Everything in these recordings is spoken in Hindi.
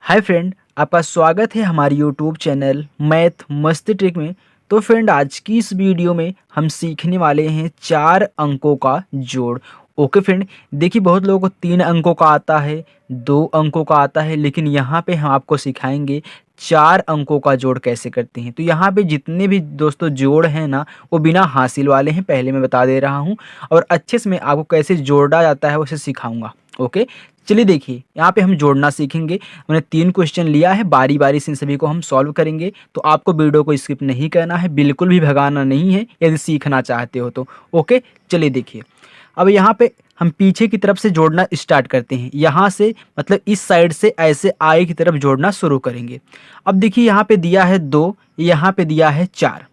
हाय फ्रेंड, आपका स्वागत है हमारे यूट्यूब चैनल मैथ मस्ती ट्रिक में। तो फ्रेंड, आज की इस वीडियो में हम सीखने वाले हैं 4 अंकों का जोड़। ओके फ्रेंड, देखिए बहुत लोगों को 3 अंकों का आता है, 2 अंकों का आता है, लेकिन यहाँ पे हम आपको सिखाएंगे 4 अंकों का जोड़ कैसे करते हैं। तो यहाँ पे जितने भी दोस्तों जोड़ हैं ना, वो बिना हासिल वाले हैं, पहले मैं बता दे रहा हूँ। और अच्छे से मैं आपको कैसे जोड़ा जाता है उसे सिखाऊंगा। ओके, चलिए देखिए यहाँ पे हम जोड़ना सीखेंगे। मैंने 3 क्वेश्चन लिया है, बारी बारी से इन सभी को हम सॉल्व करेंगे। तो आपको वीडियो को स्किप नहीं करना है, बिल्कुल भी भगाना नहीं है यदि सीखना चाहते हो तो। ओके, चलिए देखिए। अब यहाँ पे हम पीछे की तरफ से जोड़ना स्टार्ट करते हैं। यहाँ से मतलब इस साइड से ऐसे आगे की तरफ जोड़ना शुरू करेंगे। अब देखिए यहाँ पे दिया है 2, यहाँ पे दिया है 4।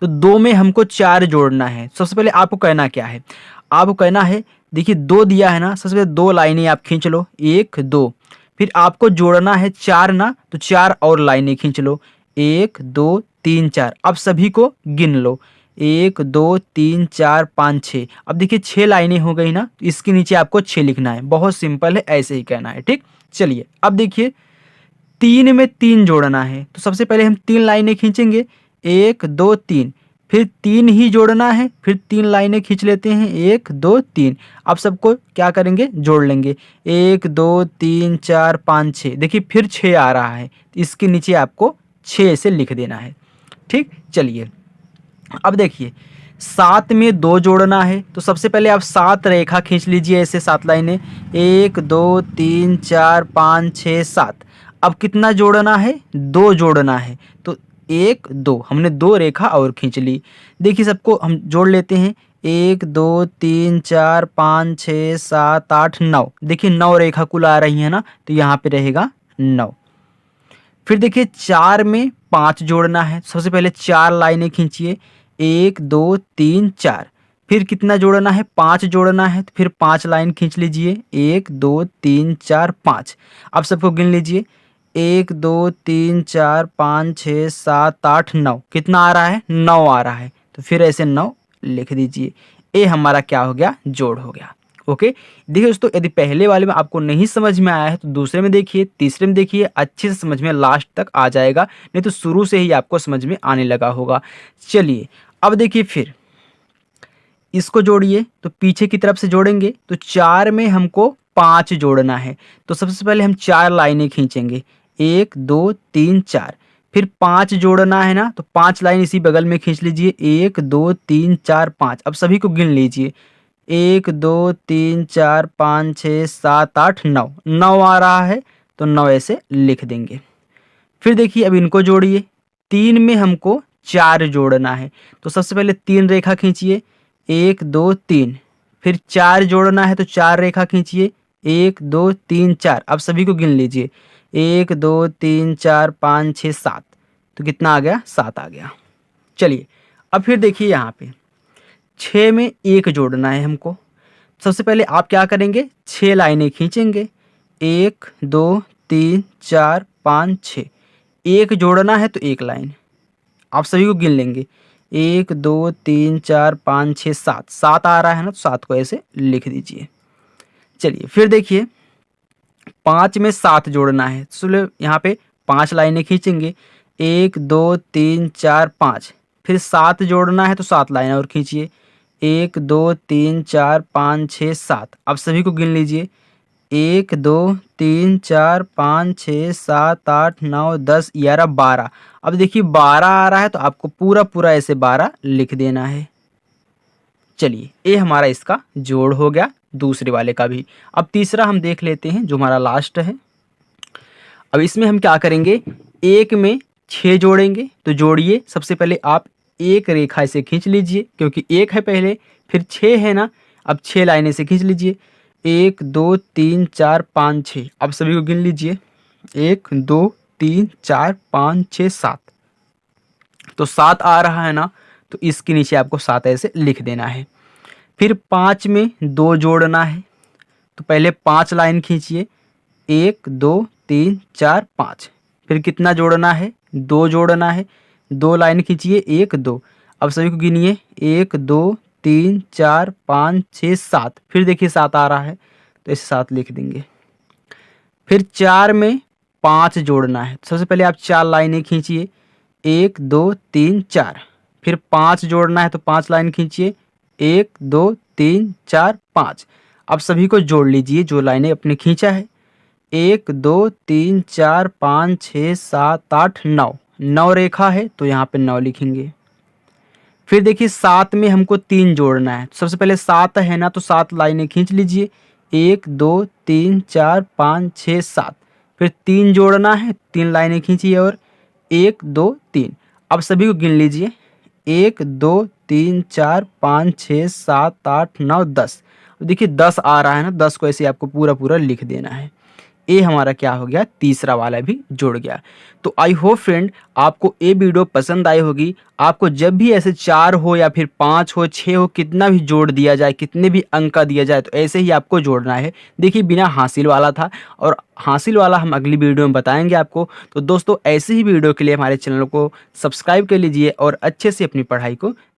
तो 2 में हमको 4 जोड़ना है। सबसे पहले आपको कहना क्या है, आपको कहना है, देखिए 2 दिया है ना, सबसे पहले 2 लाइनें आप खींच लो, 1 2। फिर आपको जोड़ना है 4 ना, तो 4 और लाइनें खींच लो, 1 2 3 4। अब सभी को गिन लो, 1 2 3 4 5 6। अब देखिए 6 लाइनें हो गई ना, तो इसके नीचे आपको 6 लिखना है। बहुत सिंपल है, ऐसे ही कहना है। ठीक, चलिए अब देखिए 3 में 3 जोड़ना है। तो सबसे पहले हम 3 लाइनें खींचेंगे, 1 2 3। फिर 3 ही जोड़ना है, फिर 3 लाइनें खींच लेते हैं, 1 2 3। अब सबको क्या करेंगे, जोड़ लेंगे, 1 2 3 4 5 6। देखिए फिर 6 आ रहा है, तो इसके नीचे आपको 6 से लिख देना है। ठीक, चलिए अब देखिए 7 में 2 जोड़ना है। तो सबसे पहले आप 7 रेखा खींच लीजिए, ऐसे 7 लाइनें, 1 2 3 4 5 6 7। अब कितना जोड़ना है, 2 जोड़ना है। तो 1 2 हमने 2 रेखा और खींच ली। देखिए सबको हम जोड़ लेते हैं, 1 2 3 4 5 6 7 8 9। देखिए 9 रेखा कुल आ रही है ना, तो यहाँ पे रहेगा 9। फिर देखिए 4 में 5 जोड़ना है। सबसे पहले 4 लाइनें खींचिए, 1 2 3 4। फिर कितना जोड़ना है, 5 जोड़ना है। तो फिर 5 लाइन खींच लीजिए, 1 2 3 4 5। अब सबको गिन लीजिए, 1 2 3 4 5 6 7 8 9। कितना आ रहा है, 9 आ रहा है। तो फिर ऐसे 9 लिख दीजिए। ये हमारा क्या हो गया, जोड़ हो गया। ओके, देखिए दोस्तों, यदि पहले वाले में आपको नहीं समझ में आया है तो दूसरे में देखिए, तीसरे में देखिए, अच्छे से समझ में लास्ट तक आ जाएगा। नहीं तो शुरू से ही आपको समझ में आने लगा होगा। चलिए अब देखिए, फिर इसको जोड़िए। तो पीछे की तरफ से जोड़ेंगे, तो 4 में हमको 5 जोड़ना है। तो सबसे पहले हम 4 लाइनें खींचेंगे, 1 2 3 4। फिर 5 जोड़ना है ना, तो 5 लाइन इसी बगल में खींच लीजिए, 1 2 3 4 5। अब सभी को गिन लीजिए, 1 2 3 4 5 6 7 8 9। 9 आ रहा है, तो 9 ऐसे लिख देंगे। फिर देखिए अब इनको जोड़िए। 3 में हमको 4 जोड़ना है। तो सबसे पहले 3 रेखा खींचिए, 1 2 3। फिर 4 जोड़ना है, तो 4 रेखा खींचिए, 1 2 3 4। अब सभी को गिन लीजिए, 1 2 3 4 5 6 7। तो कितना आ गया, 7 आ गया। चलिए अब फिर देखिए यहाँ पे 6 में 1 जोड़ना है हमको। सबसे पहले आप क्या करेंगे, 6 लाइनें खींचेंगे, 1 2 3 4 5 6। 1 जोड़ना है तो 1 लाइन। आप सभी को गिन लेंगे, 1 2 3 4 5 6 7। 7 आ रहा है ना, तो 7 को ऐसे लिख दीजिए। चलिए फिर देखिए 5 में 7 जोड़ना है। चलो यहाँ पे 5 लाइनें खींचेंगे, 1 2 3 4 5। फिर 7 जोड़ना है, तो 7 लाइनें और खींचिए, 1 2 3 4 5 6 7। अब सभी को गिन लीजिए, 1 2 3 4 5 6 7 8 9 10 11 12। अब देखिए 12 आ रहा है, तो आपको पूरा पूरा ऐसे 12 लिख देना है। चलिए ये हमारा इसका जोड़ हो गया, दूसरे वाले का भी। अब तीसरा हम देख लेते हैं, जो हमारा लास्ट है। अब इसमें हम क्या करेंगे, 1 में 6 जोड़ेंगे। तो जोड़िए, सबसे पहले आप एक रेखा इसे खींच लीजिए, क्योंकि 1 है पहले, फिर 6 है ना। अब 6 लाइनें से खींच लीजिए, 1 2 3 4 5 6। अब सभी को गिन लीजिए, 1 2 3 4 5 6 7। तो 7 आ रहा है ना, तो इसके नीचे आपको 7 ऐसे लिख देना है। फिर 5 में 2 जोड़ना है। तो पहले 5 लाइन खींचिए, 1 2 3 4 5। फिर कितना जोड़ना है, 2 जोड़ना है। 2 लाइन खींचिए, 1 2। अब सभी को गिनिए, 1 2 3 4 5 6 7। फिर देखिए 7 आ रहा है, तो इसे 7 लिख देंगे। फिर 4 में 5 जोड़ना है। सबसे पहले आप 4 लाइनें खींचिए, 1 2 3 4। फिर 5 जोड़ना है तो 5 लाइन खींचिए, 1 2 3 4 5। अब सभी को जोड़ लीजिए जो लाइनें आपने खींचा है। 1 2 3 4 5 6 7 8 9, 9 रेखा है तो यहाँ पे 9 लिखेंगे। फिर देखिए 7 में हमको 3 जोड़ना है। सबसे पहले 7 है ना, तो 7 लाइनें खींच लीजिए, 1 2 3 4 5 6 7। फिर 3 जोड़ना है, 3 लाइनें खींचिए और 1 2 3। अब सभी को गिन लीजिए, 1 2 3 4 5 6 7 8 9 10। देखिए 10 आ रहा है ना, 10 को ऐसे आपको पूरा पूरा लिख देना है। ये हमारा क्या हो गया, तीसरा वाला भी जुड़ गया। तो आई होप फ्रेंड आपको ये वीडियो पसंद आई होगी। आपको जब भी ऐसे 4 हो या फिर 5 हो 6 हो, कितना भी जोड़ दिया जाए, कितने भी अंक का दिया जाए, तो ऐसे ही आपको जोड़ना है। देखिए बिना हासिल वाला था, और हासिल वाला हम अगली वीडियो में बताएंगे आपको। तो दोस्तों ऐसे ही वीडियो के लिए हमारे चैनल को सब्सक्राइब कर लीजिए और अच्छे से अपनी पढ़ाई को